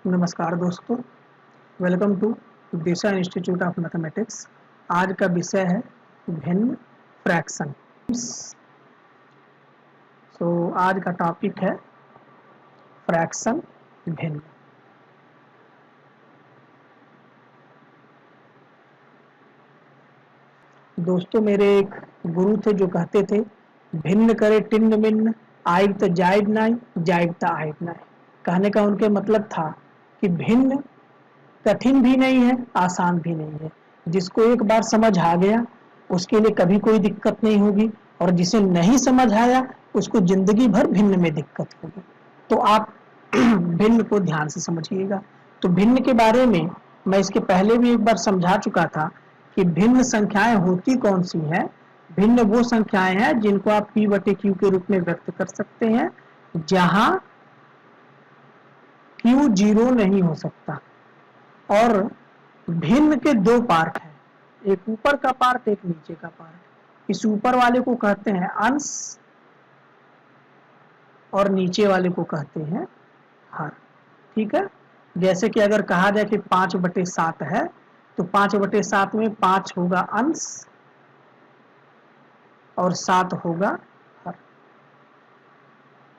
नमस्कार दोस्तों, welcome to Disha institute of mathematics. आज का विषय है भिन्न फ्रैक्शन। आज का टॉपिक है फ्रैक्शन भिन्न। दोस्तों, मेरे एक गुरु थे जो कहते थे भिन्न करे टिन्न मिन्न, आयब त जायब नाई, जायब त आयब नाई। कहने का उनके मतलब था कि भिन्न कठिन भी नहीं है, आसान भी नहीं है। जिसको एक बार समझ आ गया उसके लिए कभी कोई दिक्कत नहीं होगी, और जिसे नहीं समझ आया उसको जिंदगी भर भिन्न में दिक्कत होगी। तो आप भिन्न को ध्यान से समझिएगा। तो भिन्न के बारे में मैं इसके पहले भी एक बार समझा चुका था कि भिन्न संख्याएं होती कौन सी हैं। भिन्न वो संख्याएं हैं जिनको आप p/q के रूप में व्यक्त कर सकते हैं, जहां q 0 नहीं हो सकता। और भिन्न के दो पार्ट हैं, एक ऊपर का पार्ट, एक नीचे का पार्ट। इस ऊपर वाले को कहते हैं अंश और नीचे वाले को कहते हैं हर। ठीक है। जैसे कि अगर कहा जाए कि 5/7 है तो 5/7 में 5 होगा अंश और 7 होगा हर।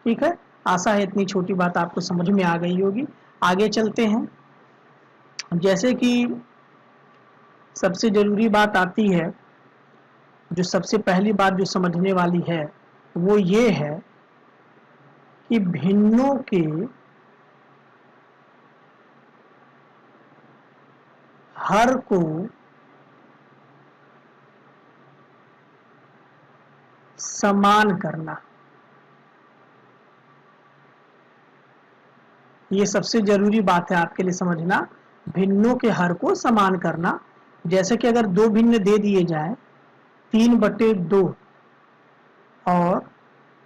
ठीक है। आशा है इतनी छोटी बात आपको समझ में आ गई होगी। आगे चलते हैं। जैसे कि सबसे जरूरी बात आती है, जो सबसे पहली बात जो समझने वाली है वो ये है कि भिन्नों के हर को समान करना, ये सबसे जरूरी बात है आपके लिए समझना। भिन्नों के हर को समान करना। जैसे कि अगर दो भिन्न दे दिए जाए, 3/2 और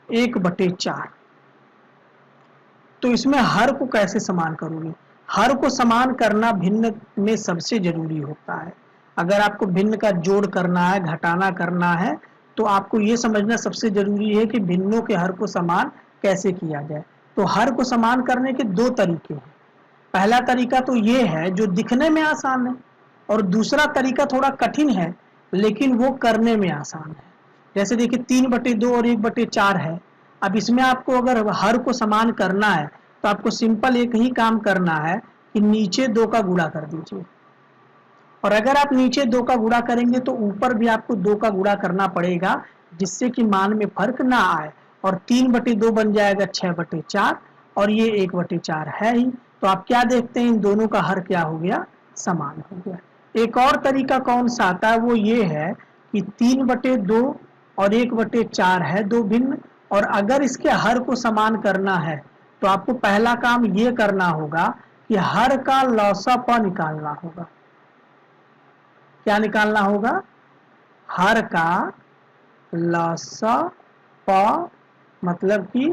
1/4, तो इसमें हर को कैसे समान करोगे? हर को समान करना भिन्न में सबसे जरूरी होता है। अगर आपको भिन्न का जोड़ करना है, घटाना करना है, तो आपको ये समझना सबसे जरूरी है कि भिन्नों के हर को समान कैसे किया जाए। तो हर को समान करने के दो तरीके हैं। पहला तरीका तो ये है जो दिखने में आसान है, और दूसरा तरीका थोड़ा कठिन है लेकिन वो करने में आसान है। जैसे देखिए 3/2 और 1/4 है। अब इसमें आपको अगर हर को समान करना है तो आपको सिंपल एक ही काम करना है कि नीचे 2 का गुणा कर दीजिए, और अगर आप नीचे 2 का गुणा करेंगे तो ऊपर भी आपको 2 का गुणा करना पड़ेगा, जिससे कि मान में फर्क ना आए। और 3/2 बन जाएगा 6/4, और ये 1/4 है ही। तो आप क्या देखते हैं, इन दोनों का हर क्या हो गया? समान हो गया। एक और तरीका कौन सा आता है, वो ये है कि 3/2 और 1/4 है दो भिन्न, और अगर इसके हर को समान करना है तो आपको पहला काम ये करना होगा कि हर का लौसा निकालना होगा। क्या निकालना होगा? हर का लौसा, मतलब कि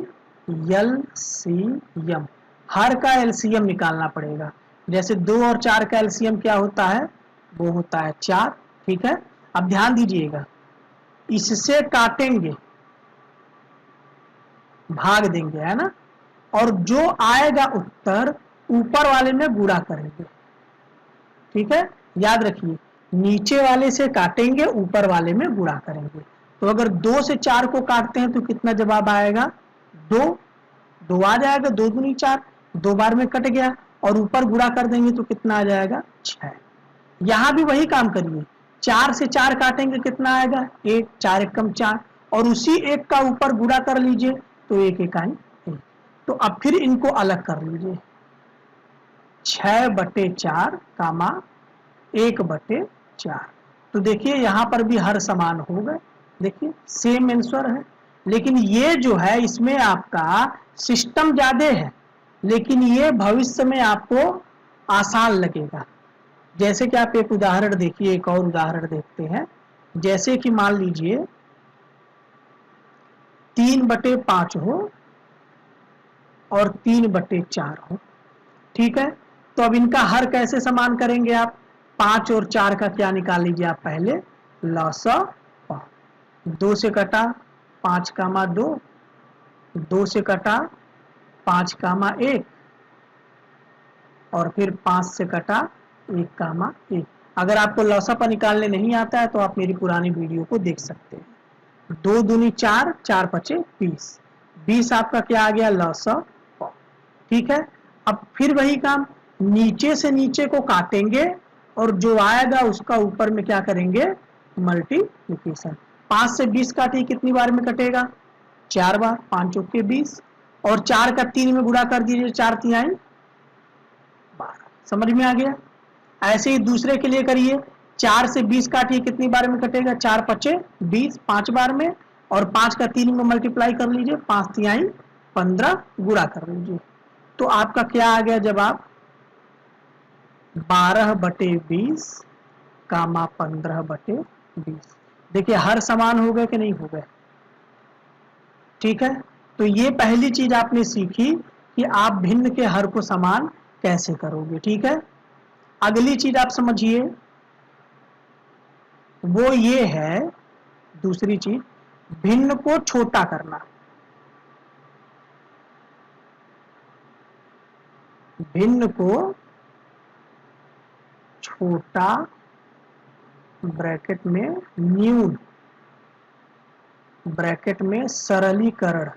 LCM। हर का LCM निकालना पड़ेगा। जैसे 2 और 4 का LCM क्या होता है? वो होता है 4। ठीक है। अब ध्यान दीजिएगा, इससे काटेंगे, भाग देंगे, है ना, और जो आएगा उत्तर ऊपर वाले में गुणा करेंगे। ठीक है। याद रखिए, नीचे वाले से काटेंगे, ऊपर वाले में गुणा करेंगे। तो अगर 2 से 4 को काटते हैं तो कितना जवाब आएगा? 2। 2 आ जाएगा, 2 दूनी 4, 2 बार में कट गया। और ऊपर गुणा कर देंगे तो कितना आ जाएगा? 6। यहां भी वही काम करिए, 4 से 4 काटेंगे, कितना आएगा? 1। 4 एकम 4, और उसी 1 का ऊपर गुणा कर लीजिए तो 1 इकाई 1। तो अब फिर इनको अलग कर लीजिए, 6/4 कामा 1/4। तो देखिए यहां पर भी हर समान हो गए। देखिए सेम आंसर है। लेकिन ये जो है इसमें आपका सिस्टम ज्यादा है, लेकिन ये भविष्य में आपको आसान लगेगा। जैसे कि आप एक उदाहरण देखिए, एक और उदाहरण देखते हैं। जैसे कि मान लीजिए 3/5 हो और 3/4 हो। ठीक है। तो अब इनका हर कैसे समान करेंगे आप? 5 और 4 का क्या निकाल लीजिए आप पहले? लौसा। 2 से कटा 5 कामा 2, 2 से कटा 5 कामा 1, और फिर 5 से कटा 1 कामा 1। अगर आपको लौसपा निकालने नहीं आता है तो आप मेरी पुरानी वीडियो को देख सकते हैं। 2 दूनी 4, 4 पचे 20, 20 आपका क्या आ गया लौसपा। ठीक है, अब फिर वही काम, नीचे से नीचे को काटेंगे और जो आएगा उसका ऊपर में क्या करेंगे मल्टीप्लिकेशन। 5 से 20 काटिए कितनी बार में कटेगा 4 बार, 5 चौके 20 और 4 का 3 में गुणा कर दीजिए, 4 तिहाई 12। समझ में आ गया। ऐसे ही दूसरे के लिए करिए, 4 से 20 काटिए कितनी बार में कटेगा 4 पचे 20, 5 बार में और 5 का 3 में मल्टीप्लाई कर लीजिए, 5 तिहाई 15 गुणा कर लीजिए, तो आपका क्या आ गया जवाब 12/20 कामा 15/20। देखिए हर समान हो गए कि नहीं हो गए। ठीक है, तो ये पहली चीज आपने सीखी कि आप भिन्न के हर को समान कैसे करोगे। ठीक है, अगली चीज आप समझिए, वो ये है दूसरी चीज, भिन्न को छोटा करना। भिन्न को छोटा ब्रैकेट में न्यून ब्रैकेट में सरलीकरण।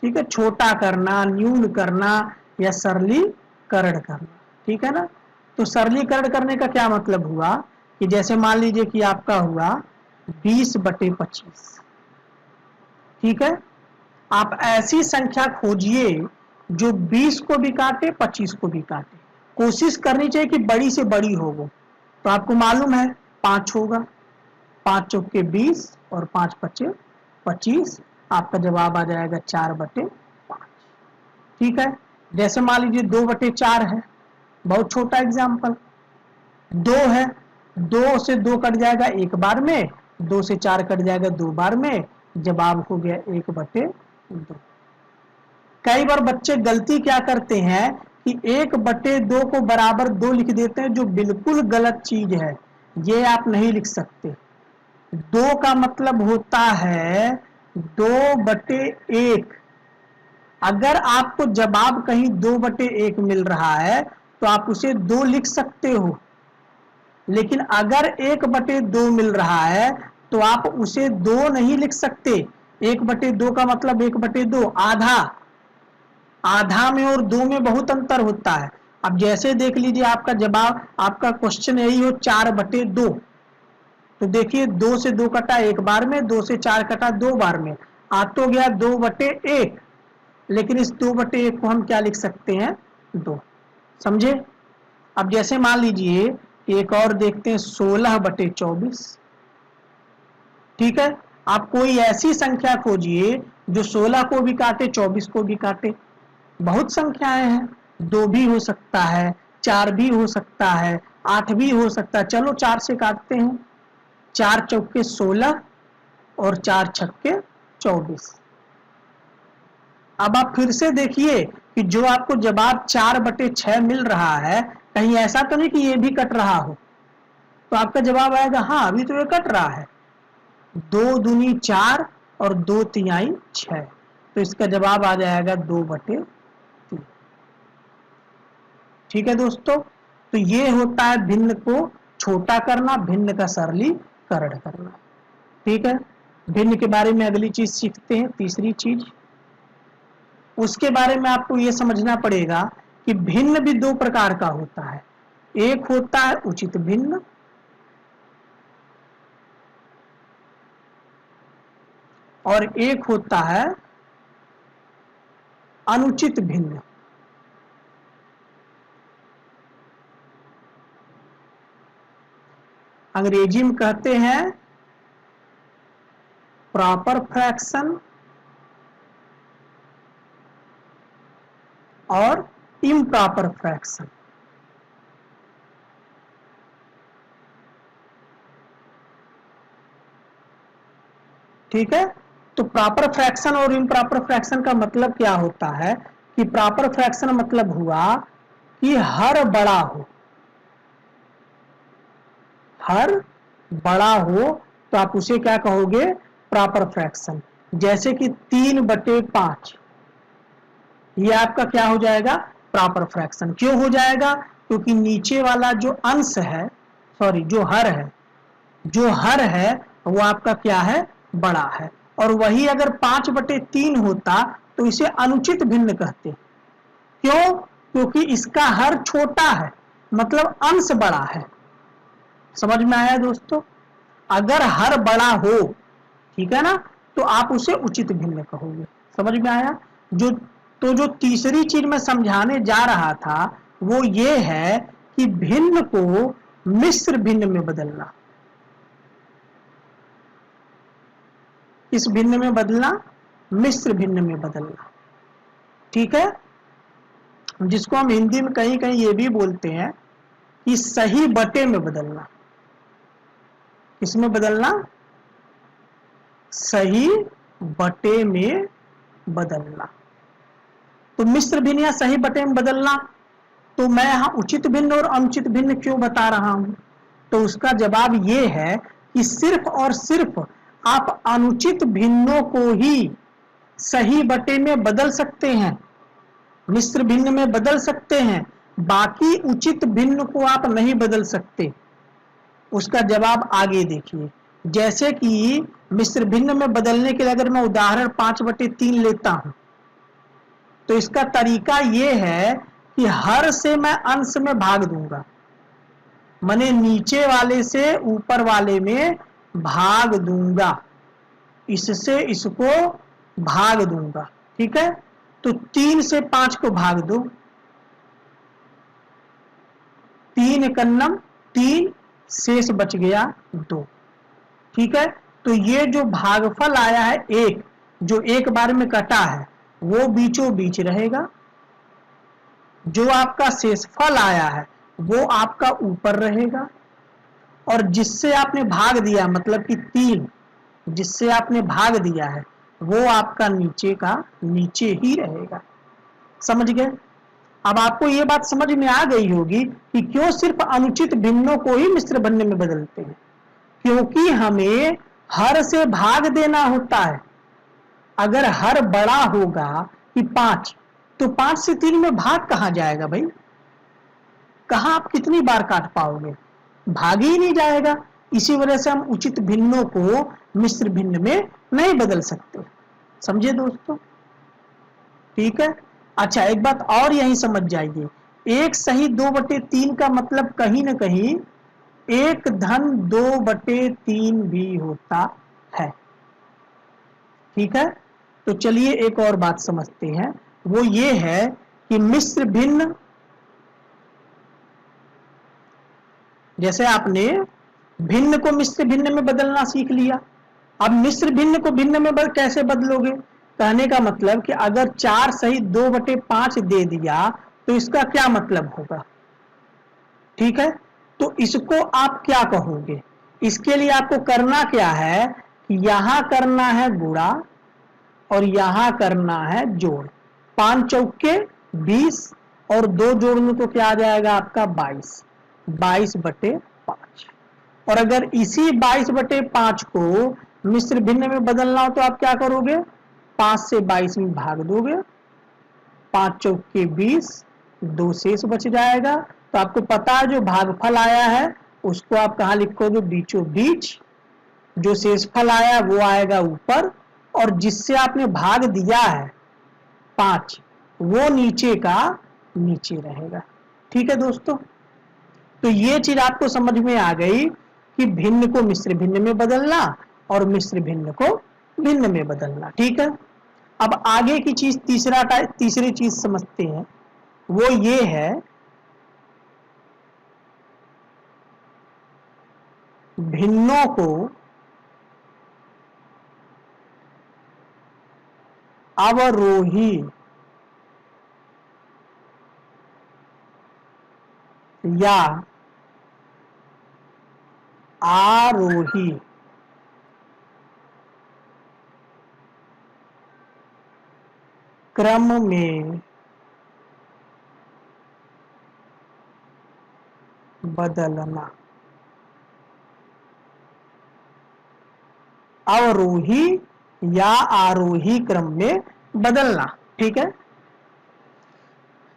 ठीक है, छोटा करना, न्यून करना या सरलीकरण करना। ठीक है ना, तो सरलीकरण करने का क्या मतलब हुआ कि जैसे मान लीजिए कि आपका हुआ 20/25। ठीक है, आप ऐसी संख्या खोजिए जो 20 को भी काटे 25 को भी काटे। कोशिश करनी चाहिए कि बड़ी से बड़ी हो वो। तो आपको मालूम है 5 होगा, 5 चौके 20 और 5 पचे 25, आपका जवाब आ जाएगा 4/5। ठीक है, जैसे मान लीजिए 2/4 है, बहुत छोटा एग्जाम्पल। 2 है, 2 से 2 कट जाएगा 1 बार में, 2 से 4 कट जाएगा 2 बार में, जवाब हो गया 1/2। कई बार बच्चे गलती क्या करते हैं कि 1/2 को बराबर 2 लिख देते हैं, जो बिल्कुल गलत चीज है। ये आप नहीं लिख सकते। 2 का मतलब होता है 2/1। अगर आपको जवाब कहीं 2/1 मिल रहा है तो आप उसे 2 लिख सकते हो, लेकिन अगर 1/2 मिल रहा है तो आप उसे 2 नहीं लिख सकते। 1/2 का मतलब 1/2 आधा। आधा में और 2 में बहुत अंतर होता है। अब जैसे देख लीजिए आपका जवाब, आपका क्वेश्चन यही हो 4/2, तो देखिए 2 से 2 कटा 1 बार में, 2 से 4 कटा 2 बार में, आ तो गया 2/1, लेकिन इस 2/1 को हम क्या लिख सकते हैं 2। समझे। अब जैसे मान लीजिए एक और देखते हैं 16/24। ठीक है, आप कोई ऐसी संख्या खोजिए जो 16 को भी काटे 24 को भी काटे। बहुत संख्याएं हैं, 2 भी हो सकता है, 4 भी हो सकता है, 8 भी हो सकता है। चलो 4 से काटते हैं, 4 चौके 16 और 4 छक्के 24। अब आप फिर से देखिए कि जो आपको जवाब 4/6 मिल रहा है, कहीं ऐसा तो नहीं कि ये भी कट रहा हो, तो आपका जवाब आएगा हाँ अभी तो ये कट रहा है। 2 दूनी 4 और 2 तिहाई 6, तो इसका जवाब आ जाएगा 2/3। ठीक है दोस्तों, तो ये होता है भिन्न को छोटा करना, भिन्न का सरलीकरण करना। ठीक है, भिन्न के बारे में अगली चीज सीखते हैं, तीसरी चीज। उसके बारे में आपको ये समझना पड़ेगा कि भिन्न भी 2 प्रकार का होता है। एक होता है उचित भिन्न और एक होता है अनुचित भिन्न। अंग्रेजी में कहते हैं प्रॉपर फ्रैक्शन और इम्प्रॉपर फ्रैक्शन। ठीक है, तो प्रॉपर फ्रैक्शन और इम्प्रॉपर फ्रैक्शन का मतलब क्या होता है कि प्रॉपर फ्रैक्शन मतलब हुआ कि हर बड़ा हो, हर बड़ा हो तो आप उसे क्या कहोगे प्रॉपर फ्रैक्शन। जैसे कि 3/5, ये आपका क्या हो जाएगा, प्रॉपर फ्रैक्शन। क्यों हो जाएगा, क्योंकि नीचे वाला जो अंश है, सॉरी जो हर है, जो हर है वो आपका क्या है, बड़ा है। और वही अगर 5/3 होता तो इसे अनुचित भिन्न कहते। क्यों, क्योंकि इसका हर छोटा है, मतलब अंश बड़ा है। समझ में आया दोस्तों, अगर हर बड़ा हो, ठीक है ना, तो आप उसे उचित भिन्न कहोगे। समझ में आया। जो तीसरी चीज मैं समझाने जा रहा था वो ये है कि भिन्न को मिश्र भिन्न में बदलना। इस भिन्न में बदलना, मिश्र भिन्न में बदलना, ठीक है, जिसको हम हिंदी में कहीं कहीं ये भी बोलते हैं कि सही बटे में बदलना। किसमें बदलना, सही बटे में बदलना। तो मिश्र भिन्न या सही बटे में बदलना, तो मैं यहां उचित भिन्न और अनुचित भिन्न क्यों बता रहा हूं, तो उसका जवाब ये है कि सिर्फ और सिर्फ आप अनुचित भिन्नों को ही सही बटे में बदल सकते हैं, मिश्र भिन्न में बदल सकते हैं, बाकी उचित भिन्न को आप नहीं बदल सकते। उसका जवाब आगे देखिए। जैसे कि मिश्र भिन्न में बदलने के लिए अगर मैं उदाहरण 5/3 लेता हूं, तो इसका तरीका यह है कि हर से मैं अंश में भाग दूंगा, माने नीचे वाले से ऊपर वाले में भाग दूंगा, इससे इसको भाग दूंगा, ठीक है। तो 3 से 5 को भाग दो, 3 एकन्नम 3, शेष बच गया 2, ठीक है। तो ये जो भागफल आया है एक, जो एक बार में कटा है वो बीचों बीच रहेगा, जो आपका शेषफल आया है वो आपका ऊपर रहेगा, और जिससे आपने भाग दिया मतलब कि 3, जिससे आपने भाग दिया है वो आपका नीचे का नीचे ही रहेगा। समझ गए। अब आपको ये बात समझ में आ गई होगी कि क्यों सिर्फ अनुचित भिन्नों को ही मिश्र भिन्न में बदलते हैं, क्योंकि हमें हर से भाग देना होता है। अगर हर बड़ा होगा कि 5, तो 5 से 3 में भाग कहां जाएगा भाई, कहां आप कितनी बार काट पाओगे, भाग ही नहीं जाएगा। इसी वजह से हम उचित भिन्नों को मिश्र भिन्न में नहीं बदल सकते। समझे दोस्तों, ठीक है। अच्छा, एक बात और यही समझ जाइए, एक सही 2/3 का मतलब कहीं ना कहीं 1/2/3 भी होता है, ठीक है। तो चलिए एक और बात समझते हैं, वो ये है कि मिश्र भिन्न, जैसे आपने भिन्न को मिश्र भिन्न में बदलना सीख लिया, अब मिश्र भिन्न को भिन्न में कैसे बदलोगे, कहने का मतलब कि अगर 4 सहित 2/5 दे दिया तो इसका क्या मतलब होगा, ठीक है। तो इसको आप क्या कहोगे, इसके लिए आपको करना क्या है कि यहां करना है गुणा और यहां करना है जोड़, 5 चौके 20 और 2 जोड़ने तो क्या आ जाएगा आपका 22, 22/5। और अगर इसी 22/5 को मिश्र भिन्न में बदलना हो तो आप क्या करोगे, 5 से 22 में भाग दोगे, 5 चौके 20, 2 शेष बच जाएगा। तो आपको पता है जो भागफल आया है उसको आप कहां लिखोगे, बीचों बीच, जो शेषफल आया वो आएगा ऊपर, और जिससे आपने भाग दिया है 5 वो नीचे का नीचे रहेगा, ठीक है दोस्तों। तो ये चीज आपको समझ में आ गई कि भिन्न को मिश्र भिन्न में बदलना और मिश्र भिन्न को भिन्न में बदलना, ठीक है। अब आगे की चीज तीसरी चीज समझते हैं, वो ये है भिन्नों को अवरोही या आरोही क्रम में बदलना। अवरोही या आरोही क्रम में बदलना। ठीक है,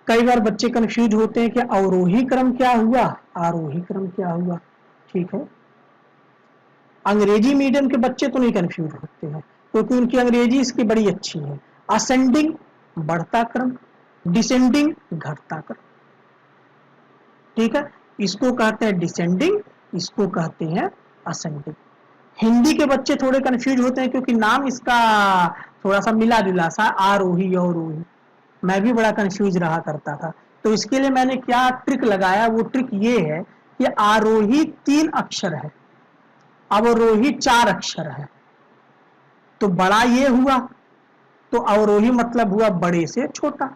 कई बार बच्चे कंफ्यूज होते हैं कि अवरोही क्रम क्या हुआ, आरोही क्रम क्या हुआ। ठीक है, अंग्रेजी मीडियम के बच्चे तो नहीं कंफ्यूज होते हैं क्योंकि उनकी अंग्रेजी इसकी बड़ी अच्छी है। असेंडिंग बढ़ता क्रम, डिसेंडिंग घटता क्रम। ठीक है, इसको कहते हैं डिसेंडिंग, इसको कहते हैं असेंडिंग। हिंदी के बच्चे थोड़े कंफ्यूज होते हैं क्योंकि नाम इसका थोड़ा सा मिला जुला सा, आरोही अवरोही। मैं भी बड़ा कंफ्यूज रहा करता था, तो इसके लिए मैंने क्या ट्रिक लगाया, वो ट्रिक ये है कि आरोही 3 अक्षर है, अवरोही 4 अक्षर है। तो बड़ा ये हुआ, तो अवरोही मतलब हुआ बड़े से छोटा,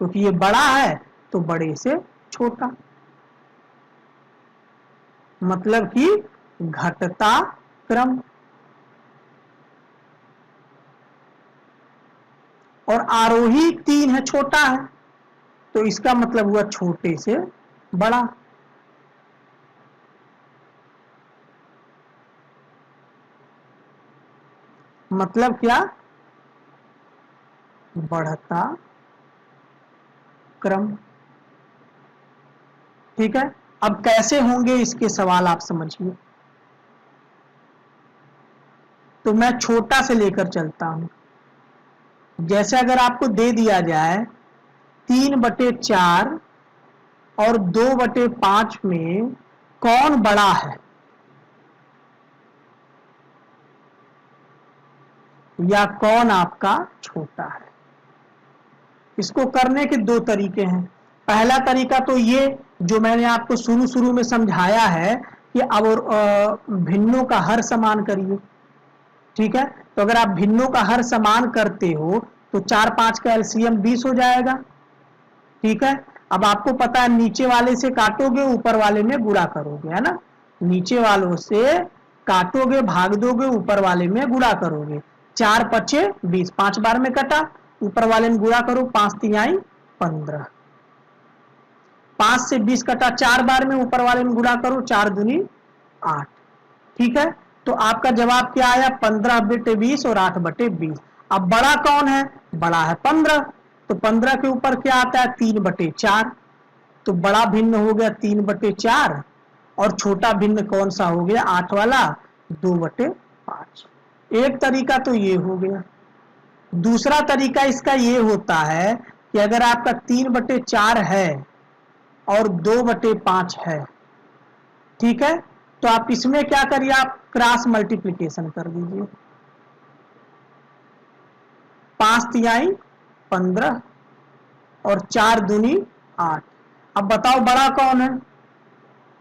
क्योंकि ये बड़ा है तो बड़े से छोटा, मतलब कि घटता क्रम। और आरोही 3 है, छोटा है, तो इसका मतलब हुआ छोटे से बड़ा। मतलब क्या, बढ़ता क्रम। ठीक है, अब कैसे होंगे इसके सवाल आप समझिए। तो मैं छोटा से लेकर चलता हूं। जैसे अगर आपको दे दिया जाए 3/4 और 2/5 में कौन बड़ा है, या कौन आपका छोटा है। इसको करने के 2 तरीके हैं। पहला तरीका तो ये जो मैंने आपको शुरू शुरू में समझाया है कि अब भिन्नों का हर समान करिए। ठीक है, तो अगर आप भिन्नों का हर समान करते हो तो 4 5 का एलसीएम 20 हो जाएगा। ठीक है, अब आपको पता है नीचे वाले से काटोगे ऊपर वाले में गुणा करोगे, है ना। नीचे वालों से काटोगे भाग दोगे, ऊपर वाले में गुणा करोगे। 4 5 20, 5 बार में कटा, ऊपर वाले में गुणा करो, 5 3 15। 5 से 20 कटा 4 बार में, ऊपर वाले में गुणा करो, 4 दूनी 8। ठीक है, तो आपका जवाब क्या आया, 15/20 और 8/20। अब बड़ा कौन है, बड़ा है 15, तो 15 के ऊपर क्या आता है, 3/4। तो बड़ा भिन्न हो गया 3/4, और छोटा भिन्न कौन सा हो गया, 8 वाला, 2/5। एक तरीका तो ये हो गया। दूसरा तरीका इसका ये होता है कि अगर आपका 3/4 है और 2/5 है, ठीक है, तो आप इसमें क्या करिए, आप क्रॉस मल्टीप्लिकेशन कर दीजिए। 5 3 15 और 4 दूनी 8। अब बताओ बड़ा कौन है,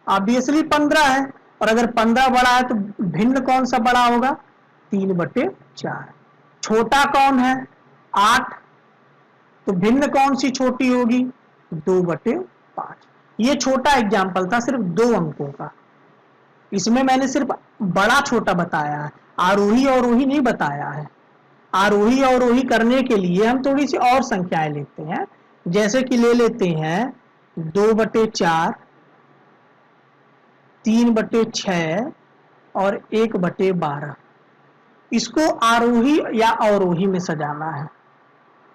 ऑब्वियसली 15 है, और अगर 15 बड़ा है तो भिन्न कौन सा बड़ा होगा, 3/4। छोटा कौन है, 8, तो भिन्न कौन सी छोटी होगी, 2/5। ये छोटा एग्जाम्पल था सिर्फ 2 अंकों का, इसमें मैंने सिर्फ बड़ा छोटा बताया है, आरोही अवरोही नहीं बताया है। आरोही अवरोही करने के लिए हम थोड़ी सी और संख्याएं लेते हैं, जैसे कि ले लेते हैं 2/4, 3/6 और 1/12। इसको आरोही या अवरोही में सजाना है।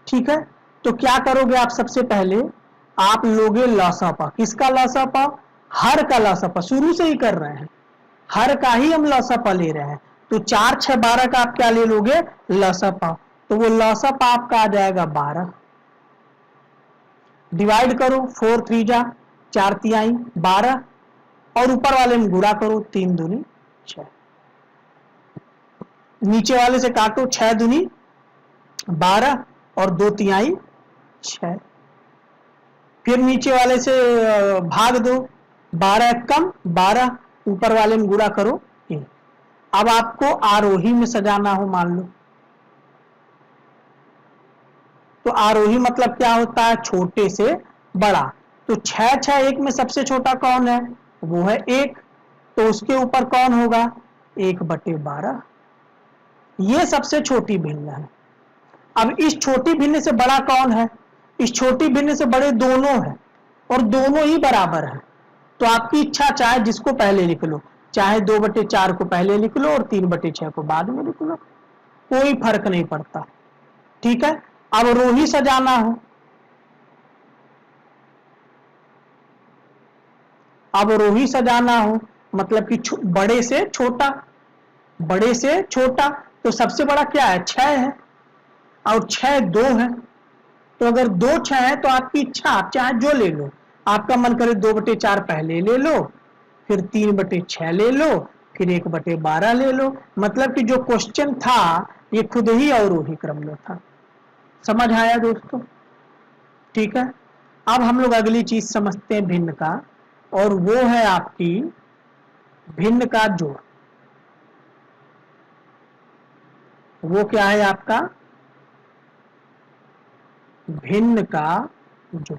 ठीक है, तो क्या करोगे आप, सबसे पहले आप लोगे लसापा। किसका लसापा, हर का लसापा, शुरू से ही कर रहे हैं, हर का ही हम लसापा ले रहे हैं। तो 4 6 12 का आप क्या ले लोगे, लसापा। तो वो लसापा आपका आ जाएगा 12। डिवाइड करो, 4 3 जा 4 3 12, और ऊपर वाले में गुणा करो, 3 दूनी 6। नीचे वाले से काटो, 6 दूनी 12 और 2 3 6। फिर नीचे वाले से भाग दो, 12 कम 12, ऊपर वाले में गुणा करो 1। अब आपको आरोही में सजाना हो, मान लो, तो आरोही मतलब क्या होता है, छोटे से बड़ा। तो 6 6 1 में सबसे छोटा कौन है, वो है 1, तो उसके ऊपर कौन होगा, 1/12। ये सबसे छोटी भिन्न है। अब इस छोटी भिन्न से बड़ा कौन है, इस छोटी भिन्न से बड़े दोनों हैं, और दोनों ही बराबर हैं। तो आपकी इच्छा, चाहे जिसको पहले लिख लो, चाहे 2/4 को पहले लिख लो और 3/6 को बाद में लिख लो। कोई फर्क नहीं पड़ता। ठीक है, अब रोही सजाना हो, अब रोही सजाना हो मतलब कि बड़े से छोटा, बड़े से छोटा, तो सबसे बड़ा क्या है 6 है और 6 2 है, तो अगर 2 6 है तो आपकी इच्छा, आप चाहे जो ले लो, आपका मन करे 2/4 पहले ले लो, फिर 3/6 ले लो, फिर 1/12 ले लो। मतलब कि जो क्वेश्चन था ये खुद ही अवरोही क्रम में था। समझ आया दोस्तों? ठीक है, अब हम लोग अगली चीज समझते हैं भिन्न का, और वो है आपकी भिन्न का जोड़। वो क्या है आपका भिन्न का जोड़।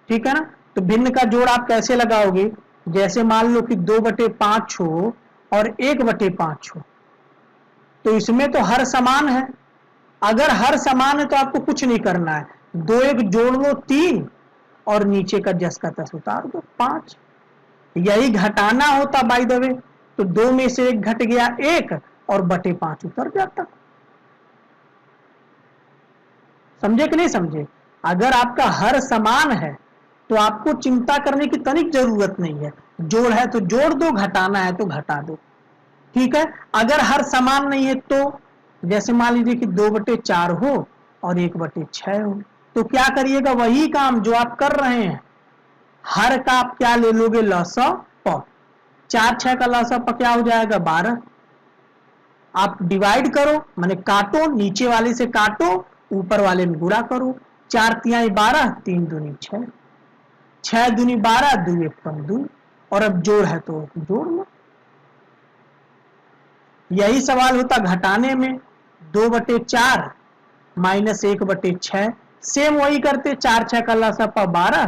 ठीक है ना, तो भिन्न का जोड़ आप कैसे लगाओगे? जैसे मान लो कि 2/5 हो और 1/5 हो, तो इसमें तो हर समान है। अगर हर समान है तो आपको कुछ नहीं करना है, 2 1 जोड़ लो 3 और नीचे का जस का तस उतार दो 5। यही घटाना होता बाय द वे, तो 2 में से 1 घट गया 1 और 5 उतर जाता। समझे कि नहीं समझे? अगर आपका हर समान है तो आपको चिंता करने की तनिक जरूरत नहीं है, जोड़ है तो जोड़ दो, घटाना है तो घटा दो। ठीक है, अगर हर समान नहीं है तो जैसे मान लीजिए कि 2/4 हो और 1/6 हो, तो क्या करिएगा? वही काम जो आप कर रहे हैं, हर का आप क्या ले लोगे? लसा प। 4 6 का लसा प क्या हो जाएगा? 12। आप डिवाइड करो, माने काटो, नीचे वाले से काटो, ऊपर वाले में गुणा करो। 4 तिहाई 12, 3 दूनी 6, 6 दूनी 12, 2 1 कम 2, और अब जोड़ है तो जोड़ लो। यही सवाल होता घटाने में, 2/4 माइनस 1/6, सेम वही करते, 4 6 का लसापा 12।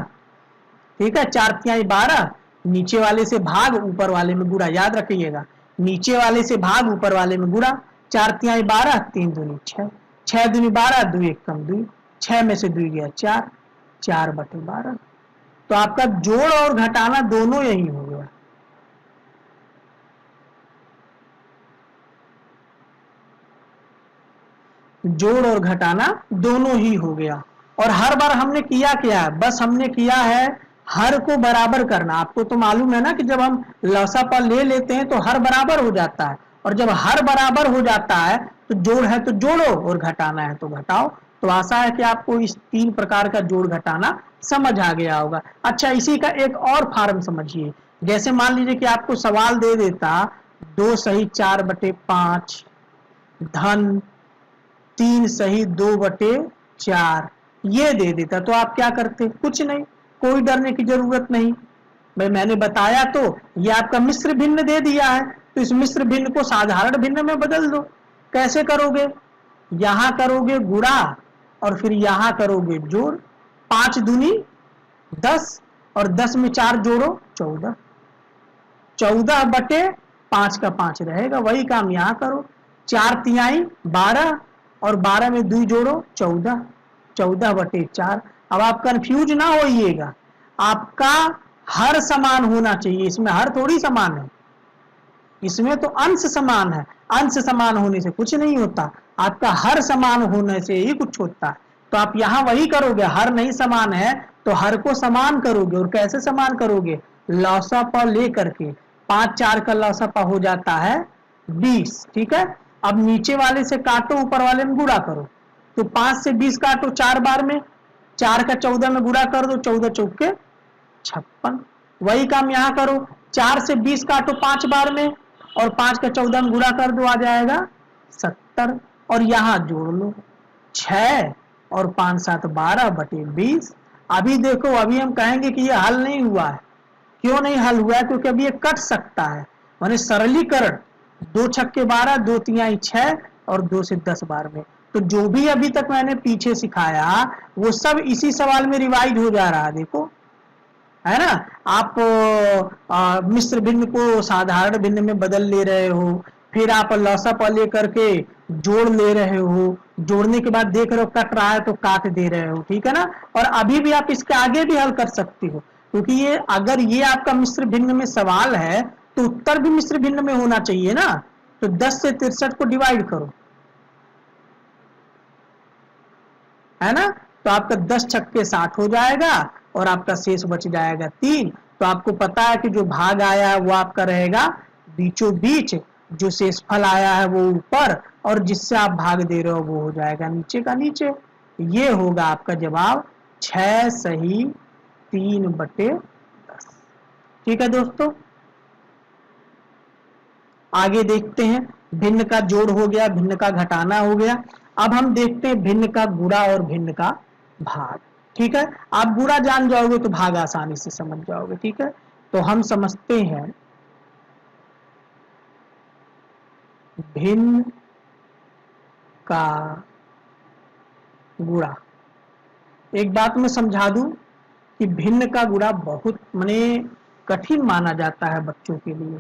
ठीक है, 4 तिहाई 12, नीचे वाले से भाग, ऊपर वाले में गुणा। याद रखिएगा, नीचे वाले से भाग, ऊपर वाले में गुणा। 4 तिहाई 12, 3 दूनी 6, 6 दूनी 12, 2 1 कम 2, 6 में से 2 गया 4, 4/12। तो आपका जोड़ और घटाना दोनों यही हो गया। जोड़ और घटाना दोनों ही हो गया। और हर बार हमने किया क्या है? बस हमने किया है हर को बराबर करना। आपको तो मालूम है ना कि जब हम लसापा ले लेते हैं तो हर बराबर हो जाता है, और जब हर बराबर हो जाता है तो जोड़ है तो जोड़ो और घटाना है तो घटाओ। तो आशा है कि आपको इस 3 प्रकार का जोड़ घटाना समझ आ गया होगा। अच्छा, इसी का एक और फार्म समझिए। जैसे मान लीजिए कि आपको सवाल दे देता 2 सही 4/5 धन 3 सही 2/4, ये दे देता तो आप क्या करते? कुछ नहीं, कोई डरने की जरूरत नहीं। भाई मैंने बताया तो, ये आपका मिश्र भिन्न दे दिया है, तो इस मिश्र भिन्न को साधारण भिन्न में बदल दो। कैसे करोगे? यहां करोगे गुणा और फिर यहां करोगे जोड़। 5 दूनी 10 और 10 में 4 जोड़ो 14, 14/5 का 5 रहेगा। वही काम यहां करो, 4 तिहाई 12 और 12 में 2 जोड़ो 14, 14/4। अब आप कंफ्यूज ना होइएगा, आपका हर समान होना चाहिए। इसमें हर थोड़ी समान है, इसमें तो अंश समान है। अंश समान होने से कुछ नहीं होता, आपका हर समान होने से ही कुछ होता है। तो आप यहां वही करोगे, हर नहीं समान है तो हर को समान करोगे। और कैसे समान करोगे? लसापा ले करके, 5 4 का लसापा हो जाता है 20। ठीक है, अब नीचे वाले से काटो, ऊपर वाले में गुणा करो। तो 5 से 20 काटो 4 बार में, 4 का 14 में गुणा कर दो, 14 चौके 56। वही काम यहां करो, 4 से 20 काटो 5 बार में और 5 का 14 में गुणा कर दो, आ जाएगा 70। और यहां जोड़ लो 6 और 5 7 12/20। अभी देखो, अभी हम कहेंगे कि ये हल नहीं हुआ है। क्यों नहीं हल हुआ है? क्योंकि अभी ये कट सकता है, माने सरलीकरण। 2 छक्के 12, 2 तिहाई 6 और 2 से 10 बार में। तो जो भी अभी तक मैंने पीछे सिखाया वो सब इसी सवाल में रिवाइज हो जा रहा है। देखो, है ना, आप मिश्र भिन्न को साधारण भिन्न में बदल ले रहे हो, फिर आप लसापा ले करके जोड़ ले रहे हो, जोड़ने के बाद देख रहे हो कट रहा है तो काट दे रहे हो। ठीक है ना, और अभी भी आप इसके आगे भी हल कर सकते हो, क्योंकि ये अगर ये आपका मिश्र भिन्न में सवाल है तो उत्तर भी मिश्र भिन्न में होना चाहिए ना। तो 10 से 63 को डिवाइड करो, है ना। तो आपका 10 छक्के 60 हो जाएगा और आपका शेष बच जाएगा 3। तो आपको पता है कि जो भाग आया है वो आपका रहेगा बीचों बीच, जो शेषफल आया है वो ऊपर, और जिससे आप भाग दे रहे हो वो हो जाएगा नीचे का नीचे। ये होगा आपका जवाब 6 सही 3/10। ठीक है दोस्तों, आगे देखते हैं। भिन्न का जोड़ हो गया, भिन्न का घटाना हो गया। अब हम देखते हैं भिन्न का गुणा और भिन्न का भाग। ठीक है, आप गुणा जान जाओगे तो भाग आसानी से समझ जाओगे। ठीक है, तो हम समझते हैं भिन्न का गुणा। एक बात मैं समझा दूं कि भिन्न का गुणा बहुत माने कठिन माना जाता है बच्चों के लिए।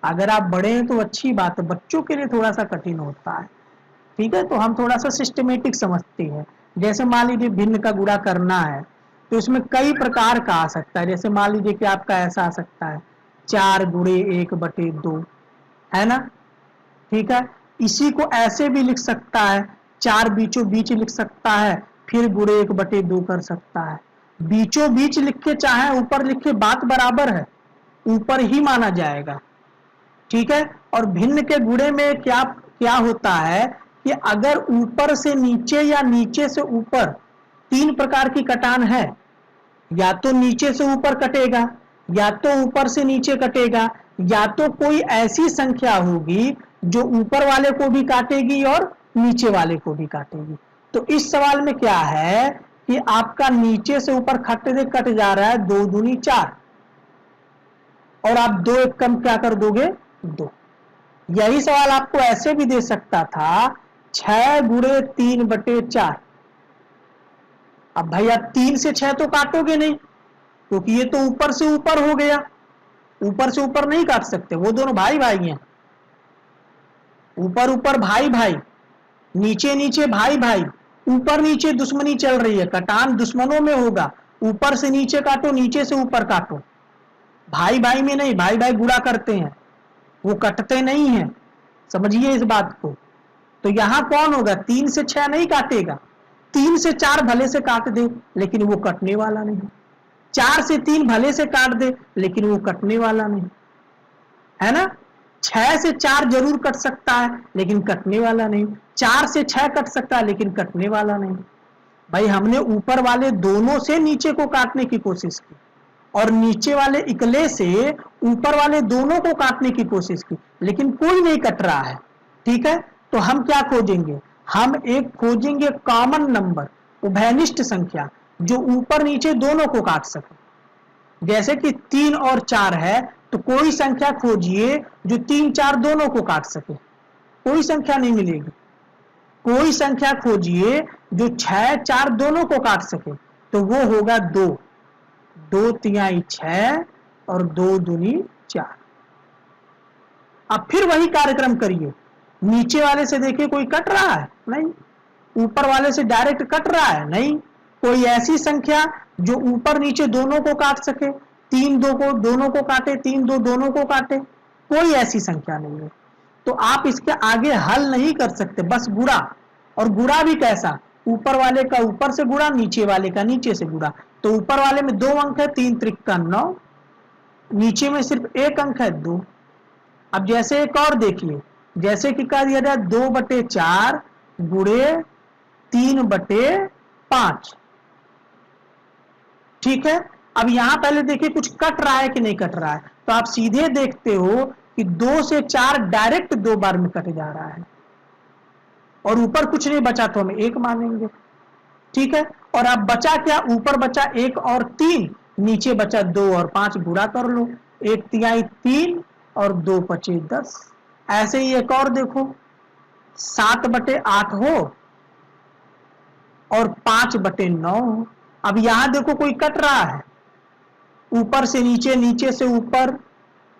अगर आप बड़े हैं तो अच्छी बात है, बच्चों के लिए थोड़ा सा कठिन होता है। ठीक है, तो हम थोड़ा सा सिस्टमेटिक समझते हैं। जैसे मान लीजिए भिन्न का गुणा करना है तो इसमें कई प्रकार का आ सकता है। जैसे मान लीजिए कि आपका ऐसा आ सकता है 4 गुणे 1/2, है ना। ठीक है, इसी को ऐसे भी लिख सकता है, 4 बीचों बीच लिख सकता है, फिर गुणे 1/2 कर सकता है। बीचों बीच लिखे चाहे ऊपर लिखे बात बराबर है, ऊपर ही माना जाएगा। ठीक है, और भिन्न के गुणे में क्या क्या होता है कि अगर ऊपर से नीचे या नीचे से ऊपर 3 प्रकार की कटान है, या तो नीचे से ऊपर कटेगा, या तो ऊपर से नीचे कटेगा, या तो कोई ऐसी संख्या होगी जो ऊपर वाले को भी काटेगी और नीचे वाले को भी काटेगी। तो इस सवाल में क्या है कि आपका नीचे से ऊपर कट जा रहा है 2 दूनी 4, और आप 2 एक कम क्या कर दोगे 2। यही सवाल आपको ऐसे भी दे सकता था 6 गुणे 3/4। अब भैया 3 से 6 तो काटोगे नहीं, क्योंकि ये तो ऊपर से ऊपर हो गया, ऊपर से ऊपर नहीं काट सकते, वो दोनों भाई भाई हैं। ऊपर ऊपर भाई भाई, नीचे नीचे भाई भाई, ऊपर नीचे दुश्मनी चल रही है, कटान दुश्मनों में होगा। ऊपर से नीचे काटो, नीचे से ऊपर काटो, भाई भाई में नहीं। भाई भाई गुणा करते हैं, वो कटते नहीं हैं, समझिए इस बात को। तो यहां कौन होगा, 3 से 6 नहीं काटेगा, 3 से 4 भले से काट दे लेकिन वो कटने वाला नहीं, 4 से 3 भले से काट दे लेकिन वो कटने वाला नहीं, है ना। 6 से 4 जरूर कट सकता है लेकिन कटने वाला नहीं, 4 से 6 कट सकता है लेकिन कटने वाला नहीं। भाई हमने ऊपर वाले दोनों से नीचे को काटने की कोशिश की, और नीचे वाले इकले से ऊपर वाले दोनों को काटने की कोशिश की, लेकिन कोई नहीं कट रहा है। ठीक है, तो हम क्या खोजेंगे, हम एक खोजेंगे कॉमन नंबर, उभयनिष्ठ संख्या, जो ऊपर नीचे दोनों को काट सके। जैसे कि 3 और 4 है, तो कोई संख्या खोजिए जो 3 4 दोनों को काट सके, कोई संख्या नहीं मिलेगी। कोई संख्या खोजिए जो 6 4 दोनों को काट सके, तो वो होगा 2, 2 तिहाई 6 और 2 दूनी 4। अब फिर वही कार्यक्रम करिए, नीचे वाले से देखिए कोई कट रहा है नहीं, ऊपर वाले से डायरेक्ट कट रहा है नहीं। कोई ऐसी संख्या जो ऊपर नीचे दोनों को काट सके, 3 2 को दोनों को काटे, 3 2 दोनों को काटे, कोई ऐसी संख्या नहीं है। तो आप इसके आगे हल नहीं कर सकते, बस गुणा। और गुणा भी कैसा, ऊपर वाले का ऊपर से गुणा, नीचे वाले का नीचे से गुणा। तो ऊपर वाले में 2 अंक है, 3 त्रिका 9, नीचे में सिर्फ 1 अंक है 2। अब जैसे एक और देखिए, जैसे कि कह दिया जाए 2/4 गुणे 3/5। ठीक है, अब यहां पहले देखिए कुछ कट रहा है कि नहीं कट रहा है, तो आप सीधे देखते हो कि 2 से 4 डायरेक्ट 2 बार में कट जा रहा है, और ऊपर कुछ नहीं बचा तो हम 1 मानेंगे। ठीक है, और अब बचा क्या, ऊपर बचा 1 और 3, नीचे बचा 2 और 5, गुणा कर लो, 1 तिहाई 3 और 2 पचे 10। ऐसे ही एक और देखो, 7/8 हो और 5/9 हो। अब यहां देखो कोई कट रहा है, ऊपर से नीचे, नीचे से ऊपर,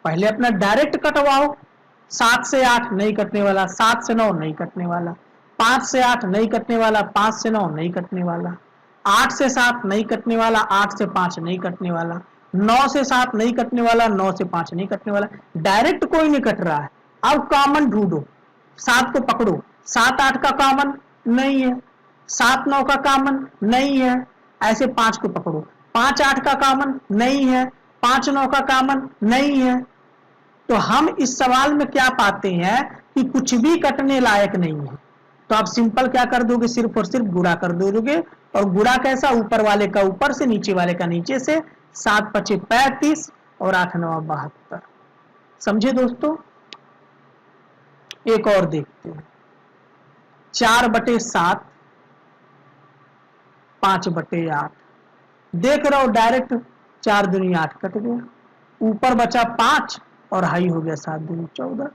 पहले अपना डायरेक्ट कटवाओ। 7 से 8 नहीं कटने वाला, 7 से 9 नहीं कटने वाला, 5 से 8 नहीं कटने वाला, 5 से 9 नहीं कटने वाला, 8 से 7 नहीं कटने वाला, 8 से 5 नहीं कटने वाला, 9 से 7 नहीं कटने वाला, 9 से 5 नहीं कटने वाला। डायरेक्ट कोई नहीं कट रहा है, अब कॉमन ढूंढो, 7 को पकड़ो, 7 8 का कॉमन नहीं है, 7 9 का कॉमन नहीं है, ऐसे 5 को पकड़ो, 5 8 का कॉमन नहीं है, 5 9 का कॉमन नहीं है। तो हम इस सवाल में क्या पाते हैं कि कुछ भी कटने लायक नहीं है। तो आप सिंपल क्या कर दोगे, सिर्फ और सिर्फ गुणा कर दोगे। और गुणा कैसा, ऊपर वाले का ऊपर से, नीचे वाले का नीचे से। 7 5 35 और 8 9 72। समझे दोस्तों? एक और देखते हैं, 4/7 5/8। देख रहे हो डायरेक्ट 4 दूनी 8 कट गया, ऊपर बचा 5 और हाई हो गया 7 दूनी 14।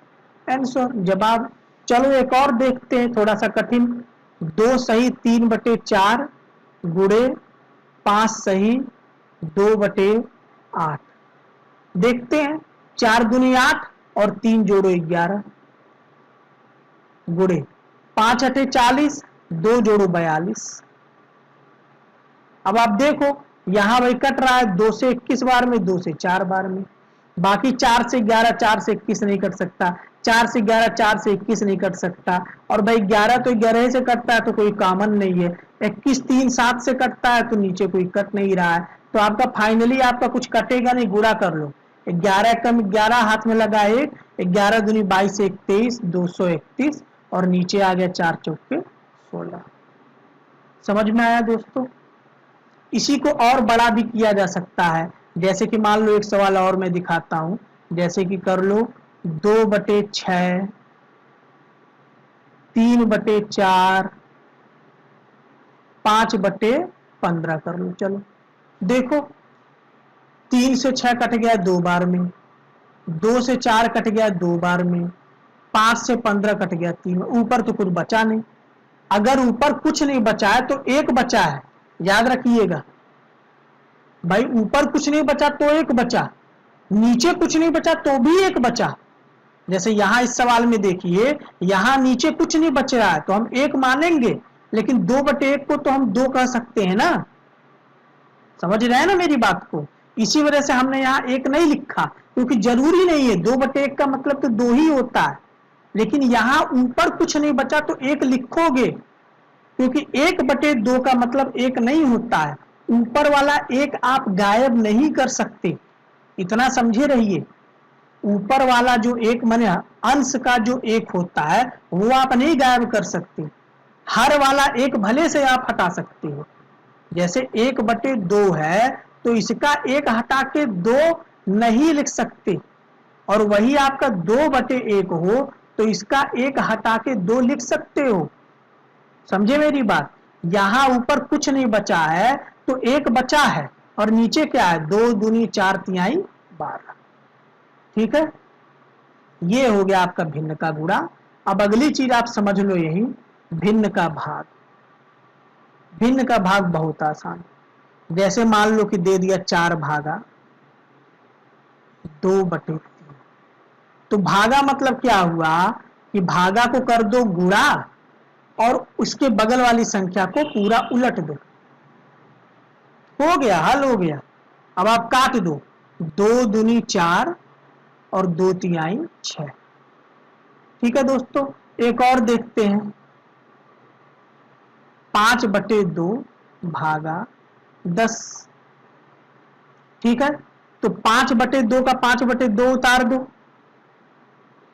आंसर जवाब। चलो एक और देखते हैं, थोड़ा सा कठिन। 2 सही 3/4 गुणे 5 सही 2/8। देखते हैं, 4 दूनी 8 और 3 जोड़ो 11 गुणे 5 8 40 2 जोड़ो 42। अब आप देखो यहां भाई कट रहा है 2 से 21 बार में, 2 से 4 बार में। बाकी 4 से 11, 4 से 21 नहीं कट सकता, 4 से 11, 4 से 21 नहीं कट सकता। और भाई 11 तो 11 से कटता है तो कोई कॉमन नहीं है। 21 3 7 से कटता है तो नीचे कोई कट नहीं रहा है। तो आपका फाइनली आपका कुछ कटेगा नहीं, गुणा कर लो। 11 कम 11 हाथ में लगा 1, 11 दूनी 22 1 23 231 और नीचे आ गया 4 चौके 16। समझ में आया दोस्तों? इसी को और बड़ा भी किया जा सकता है। जैसे कि मान लो एक सवाल और मैं दिखाता हूं, जैसे कि कर लो 2/6 3/4 5/15 कर लो। चलो देखो, 3 से 6 कट गया 2 बार में, 2 से 4 कट गया 2 बार में, 5 से 15 कट गया 3। ऊपर तो कुछ बचा नहीं। अगर ऊपर कुछ नहीं बचा है तो एक बचा है, याद रखिएगा भाई। ऊपर कुछ नहीं बचा तो एक बचा, नीचे कुछ नहीं बचा तो भी एक बचा। जैसे यहां इस सवाल में देखिए, यहां नीचे कुछ नहीं बच रहा है तो हम एक मानेंगे, लेकिन 2/1 को तो हम 2 कह सकते हैं ना। समझ रहे हैं ना मेरी बात को? इसी वजह से हमने यहाँ एक नहीं लिखा, क्योंकि जरूरी नहीं है 2/1 का मतलब तो 2 ही होता है। लेकिन यहां ऊपर कुछ नहीं बचा तो एक लिखोगे, क्योंकि 1/2 का मतलब एक नहीं होता है। ऊपर वाला एक आप गायब नहीं कर सकते, इतना समझे रहिए। ऊपर वाला जो एक माने अंश का जो एक होता है वो आप नहीं गायब कर सकते। हर वाला एक भले से आप हटा सकते हो। जैसे 1/2 है तो इसका एक हटा के 2 नहीं लिख सकते, और वही आपका 2/1 हो तो इसका एक हटा के 2 लिख सकते हो। समझे मेरी बात? यहां ऊपर कुछ नहीं बचा है तो एक बचा है, और नीचे क्या है, 2 दूनी 4 तिहाई 12। ठीक है, ये हो गया आपका भिन्न का गुणा। अब अगली चीज आप समझ लो, यही भिन्न का भाग। भिन्न का भाग बहुत आसान। जैसे मान लो कि दे दिया 4 भागा 2/3। तो भागा मतलब क्या हुआ कि भागा को कर दो गुणा और उसके बगल वाली संख्या को पूरा उलट दो, हो गया, हल हो गया। अब आप काट दो, 2 दूनी 4 और 2 तिहाई 6। ठीक है दोस्तों, एक और देखते हैं, 5/2 भागा 10। ठीक है, तो 5/2 का 5/2 उतार दो,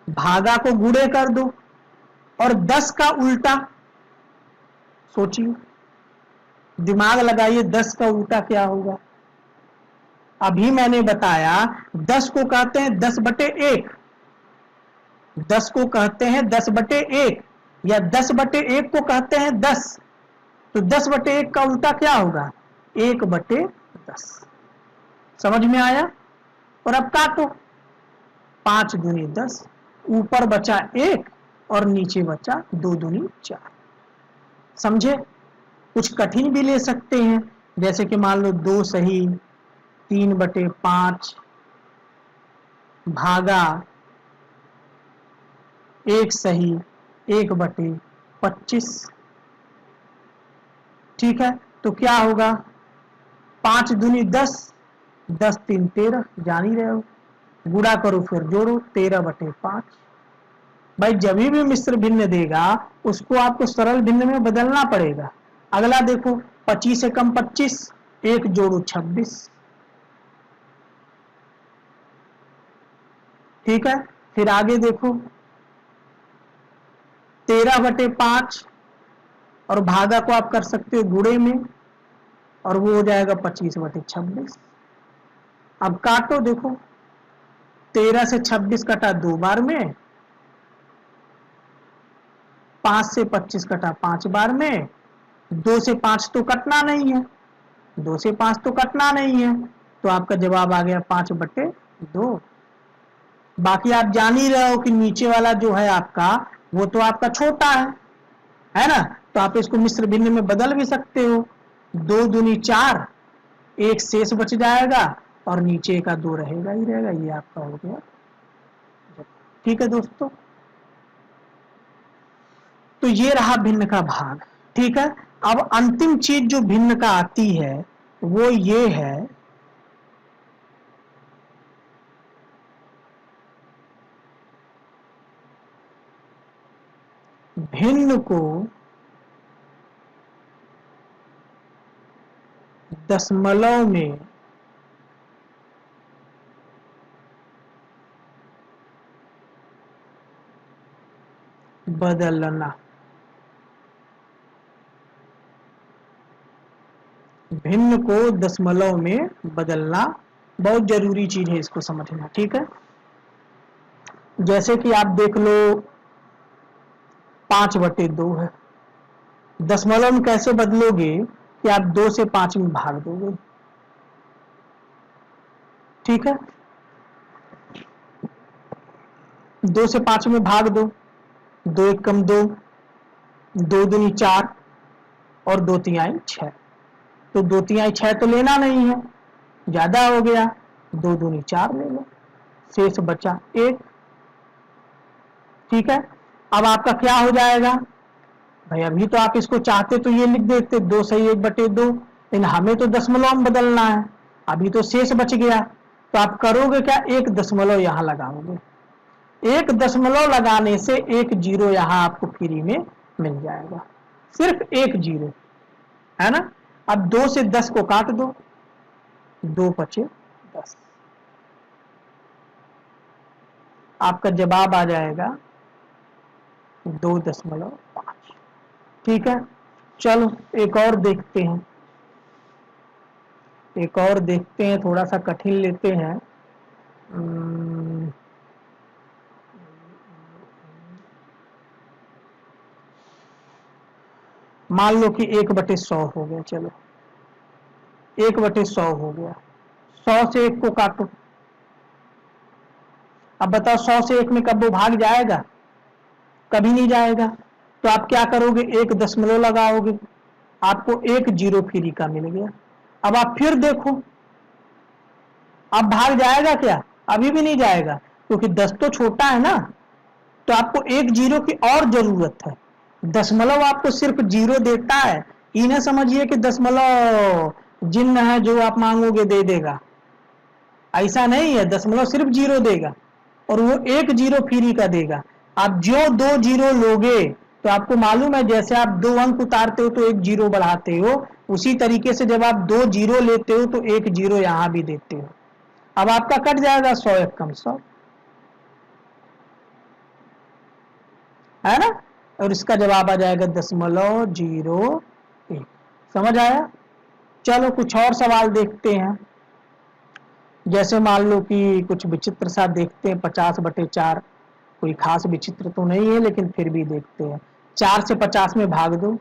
भागा को गुणे कर दो, और 10 का उल्टा सोचिए, दिमाग लगाइए, 10 का उल्टा क्या होगा। अभी मैंने बताया 10 को कहते हैं 10/1, 10 को कहते हैं 10/1, या 10/1 को कहते हैं 10। तो 10/1 का उल्टा क्या होगा, 1/10। समझ में आया? और अब काटो, 5 दूनी 10, ऊपर बचा 1 और नीचे बचा 2 दूनी 4। समझे? कुछ कठिन भी ले सकते हैं, जैसे कि मान लो 2 सही 3/5 भागा 1 सही 1/25। ठीक है, तो क्या होगा, 5 दूनी 10, 10 3 13, जान ही रहे हो। गुणा करो फिर जोड़ो, 13/5। भाई जब भी मिश्र भिन्न देगा उसको आपको सरल भिन्न में बदलना पड़ेगा। अगला देखो 25 से कम 25, 1 जोड़ो 26, ठीक है। फिर आगे देखो 13/5 और भागा को आप कर सकते हो गुणे में, और वो हो जाएगा 25/26। अब काटो, देखो 13 से 26 कटा 2 बार में, 5 से 25 कटा 5 बार में, 2 से 5 तो कटना नहीं है, 2 से 5 तो कटना नहीं है, तो आपका जवाब आ गया 5/2। बाकी आप जान ही रहे हो कि नीचे वाला जो है आपका वो तो आपका छोटा है ना, तो आप इसको मिश्र भिन्न में बदल भी सकते हो। 2 दूनी 4, 1 शेष बच जाएगा और नीचे का 2 रहेगा ही रहेगा, ये आपका हो गया। ठीक है दोस्तों, तो ये रहा भिन्न का भाग, ठीक है। अब अंतिम चीज जो भिन्न का आती है वो ये है भिन्न को दशमलव में बदलना। भिन्न को दशमलव में बदलना बहुत जरूरी चीज है, इसको समझना, ठीक है। जैसे कि आप देख लो 5/2 है, दशमलव में कैसे बदलोगे कि आप 2 से 5 में भाग दोगे, ठीक है। 2 से 5 में भाग दो, 2 1 कम 2, 2 दूनी 4 और 2 तिहाई 6, तो 2 तिहाई 6 तो लेना नहीं है, ज्यादा हो गया, 2 दूनी 4 ले लो, शेष बचा 1, ठीक है। अब आपका क्या हो जाएगा भाई, अभी तो आप इसको चाहते तो ये लिख देते 2 सही 1/2, लेकिन हमें तो दशमलव में बदलना है, अभी तो शेष बच गया, तो आप करोगे क्या, 1 दशमलव यहां लगाओगे, 1 दशमलव लगाने से 1 जीरो यहां आपको फ्री में मिल जाएगा, सिर्फ 1 जीरो, है ना। अब 2 से 10 को काट दो, 2 पचे 10, आपका जवाब आ जाएगा 2.5, ठीक है। चलो एक और देखते हैं, एक और देखते हैं, थोड़ा सा कठिन लेते हैं। मान लो कि 1/100 हो गया, चलो 1/100 हो गया, 100 से 1 को काटो, अब बताओ 100 से 1 में कब वो भाग जाएगा, कभी नहीं जाएगा, तो आप क्या करोगे, 1 दशमलव लगाओगे, आपको 1 जीरो फ्री का मिल गया। अब आप फिर देखो अब भाग जाएगा क्या, अभी भी नहीं जाएगा, क्योंकि 10 तो छोटा है ना, तो आपको 1 जीरो की और जरूरत है, दशमलव आपको सिर्फ जीरो देता है, ये ना समझिए कि दशमलव जिन्न है जो आप मांगोगे दे देगा, ऐसा नहीं है, दशमलव सिर्फ जीरो देगा और वो 1 जीरो फ्री का देगा। आप जो 2 जीरो लोगे तो आपको मालूम है, जैसे आप 2 अंक उतारते हो तो 1 जीरो बढ़ाते हो, उसी तरीके से जब आप 2 जीरो लेते हो तो 1 जीरो यहां भी देते हो। अब आपका कट जाएगा 100 1 कम 100, है ना, और इसका जवाब आ जाएगा 0.01। समझ आया। चलो कुछ और सवाल देखते हैं, जैसे मान लो कि कुछ विचित्र सा देखते हैं, 50/4, कोई खास विचित्र तो नहीं है लेकिन फिर भी देखते हैं। 4 से 50 में भाग दो,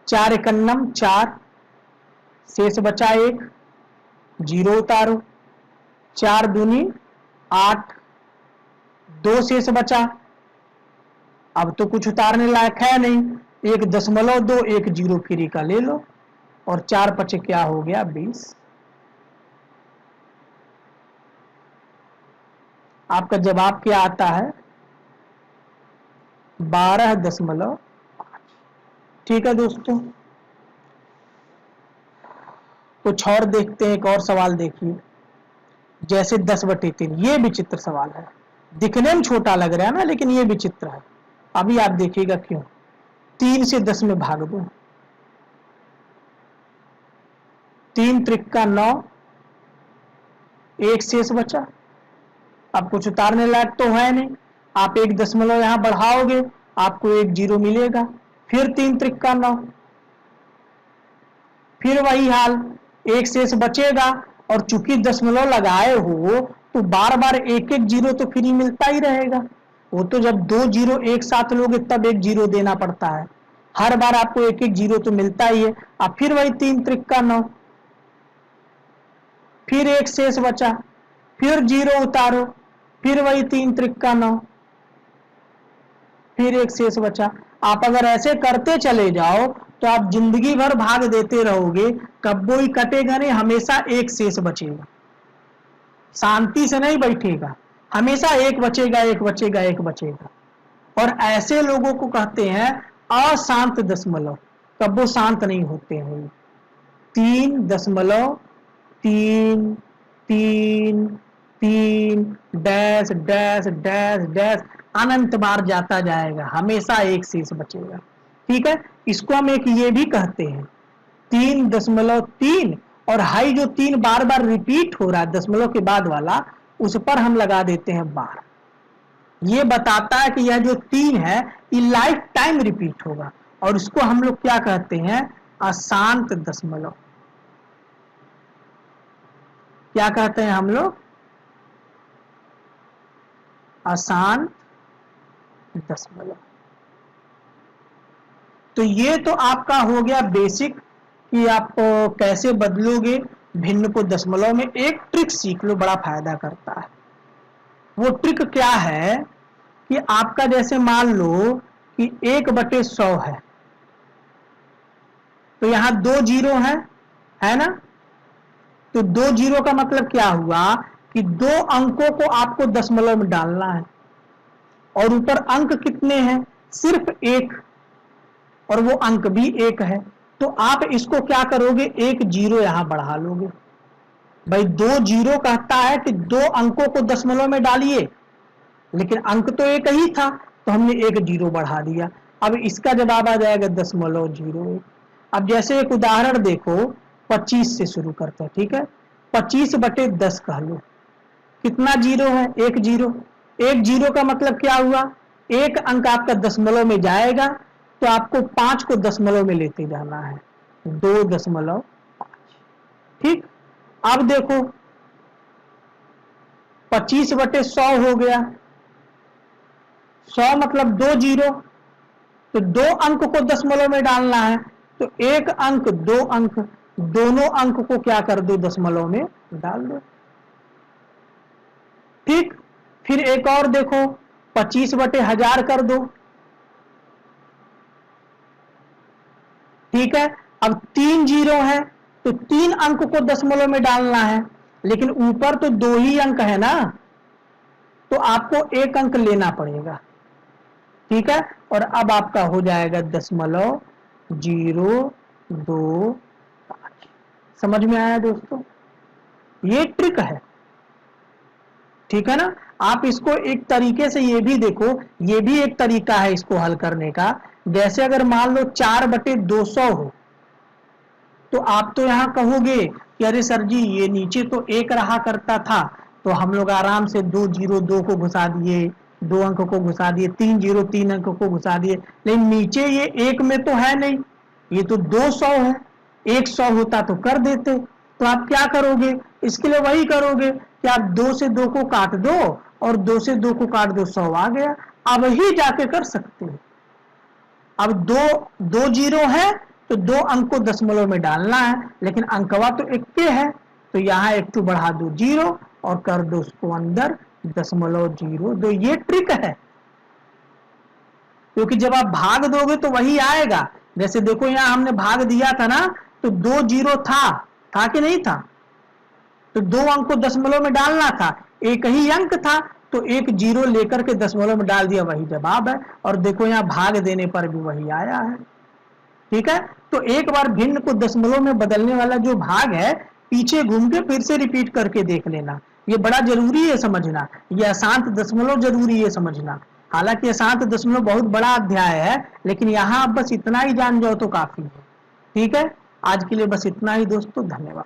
4 एकन्नम 4, शेष बचा 1, जीरो उतारो, 4 दूनी 8, 2 शेष बचा, अब तो कुछ उतारने लायक है नहीं, 1 दशमलव 2, 1 जीरो फ्री का ले लो, और 4 पचे क्या हो गया 20। आपका जवाब क्या आता है 12.5। ठीक है दोस्तों, कुछ और देखते हैं, एक और सवाल देखिए, जैसे 10/3, ये विचित्र सवाल है, दिखने में छोटा लग रहा है ना, लेकिन ये विचित्र है। अभी आप देखिएगा क्यों। 3 से 10 में भाग दो, 3 त्रिक्का 9, एक शेष बचा। अब कुछ उतारने लायक तो है नहीं, आप 1 दशमलव यहां बढ़ाओगे आपको 1 जीरो मिलेगा। फिर 3 त्रिक्का 9, फिर वही हाल, एक शेष बचेगा। और चूंकि दशमलव लगाए हो तो बार बार एक एक जीरो तो फ्री मिलता ही रहेगा। वो तो जब 2 जीरो एक साथ लोगे तब 1 जीरो देना पड़ता है, हर बार आपको एक एक जीरो तो मिलता ही है। अब फिर वही 3 त्रिक्का 9, फिर एक शेष बचा, फिर जीरो उतारो, फिर वही 3 त्रिक्का 9, फिर एक शेष बचा। आप अगर ऐसे करते चले जाओ तो आप जिंदगी भर भाग देते रहोगे, कब्बो ही कटेगा नहीं, हमेशा एक शेष बचेगा, शांति से नहीं बैठेगा, हमेशा एक बचेगा एक बचेगा एक बचेगा। और ऐसे लोगों को कहते हैं अशांत दशमलव, कब्बो शांत नहीं होते हैं। 3.3 3 3 डैश डैश डैश डैश अनंत बार जाता जाएगा, हमेशा एक शेष बचेगा। ठीक है, इसको हम एक ये भी कहते हैं 3.3, और हाई जो 3 बार बार रिपीट हो रहा है दशमलव के बाद वाला, उस पर हम लगा देते हैं 12। ये बताता है कि यह जो 3 है ये लाइफ टाइम रिपीट होगा, और इसको हम लोग क्या कहते हैं, अशांत दशमलव। क्या कहते हैं हम लोग, अशांत दशमलव। तो ये तो आपका हो गया बेसिक कि आप कैसे बदलोगे भिन्न को दशमलव में। एक ट्रिक सीख लो, बड़ा फायदा करता है। वो ट्रिक क्या है कि आपका जैसे मान लो कि 1/100 है, तो यहां 2 जीरो है ना। तो 2 जीरो का मतलब क्या हुआ कि 2 अंकों को आपको दशमलव में डालना है, और ऊपर अंक कितने हैं, सिर्फ 1, और वो अंक भी 1 है। तो आप इसको क्या करोगे, 1 जीरो यहां बढ़ा लोगे। भाई 2 जीरो कहता है कि 2 अंकों को दशमलव में डालिए, लेकिन अंक तो 1 ही था, तो हमने 1 जीरो बढ़ा दिया। अब इसका जवाब आ जाएगा 0.01। अब जैसे एक उदाहरण देखो, 25 से शुरू करते हैं। ठीक है, 25/10 कह लो, कितना जीरो है, 1 जीरो। 1 जीरो का मतलब क्या हुआ, एक अंक आपका दशमलव में जाएगा, तो आपको 5 को दशमलव में लेते जाना है, 2.5। ठीक, अब देखो 25/100 हो गया, 100 मतलब 2 जीरो, तो 2 अंक को दशमलव में डालना है, तो 1 अंक 2 अंक, दोनों अंक को क्या कर दो, दशमलव में डाल दो। ठीक, फिर एक और देखो, 25/1000 कर दो। ठीक है, अब 3 जीरो है, तो 3 अंक को दशमलव में डालना है, लेकिन ऊपर तो 2 ही अंक है ना, तो आपको 1 अंक लेना पड़ेगा। ठीक है, और अब आपका हो जाएगा 0.025। समझ में आया दोस्तों, ये ट्रिक है। ठीक है ना, आप इसको एक तरीके से ये भी देखो, ये भी एक तरीका है इसको हल करने का। जैसे अगर मान लो 4/200 हो, तो आप तो यहां कहोगे कि अरे सर जी ये नीचे तो 1 रहा करता था, तो हम लोग आराम से 2 जीरो 2 को घुसा दिए, 2 अंक को घुसा दिए, 3 जीरो 3 अंक को घुसा दिए, लेकिन नीचे ये 1 में तो है नहीं, ये तो 200 है, 100 होता तो कर देते। तो आप क्या करोगे, इसके लिए वही करोगे कि आप 2 से 2 को काट दो, और 2 से 2 को काट दो, 100 आ गया। अब ही जाके कर सकते हो। अब 2 जीरो है, तो 2 अंक को दशमलव में डालना है, लेकिन अंकवा तो 1 के है, तो यहाँ 1 बढ़ा दो जीरो, और कर दो उसको अंदर 0.02। ये ट्रिक है, क्योंकि जब आप भाग दोगे तो वही आएगा। जैसे देखो यहाँ हमने भाग दिया था ना, तो 2 जीरो था कि नहीं था, तो 2 अंक को दशमलव में डालना था, 1 ही अंक था, तो 1 जीरो लेकर के दशमलव में डाल दिया, वही जवाब है। और देखो यहाँ भाग देने पर भी वही आया है। ठीक है, तो एक बार भिन्न को दशमलव में बदलने वाला जो भाग है, पीछे घूम के फिर से रिपीट करके देख लेना, ये बड़ा जरूरी है समझना, ये अशांत दशमलव जरूरी है समझना। हालांकि अशांत दशमलव बहुत बड़ा अध्याय है, लेकिन यहाँ आप बस इतना ही जान जाओ तो काफी है। ठीक है, आज के लिए बस इतना ही दोस्तों, धन्यवाद।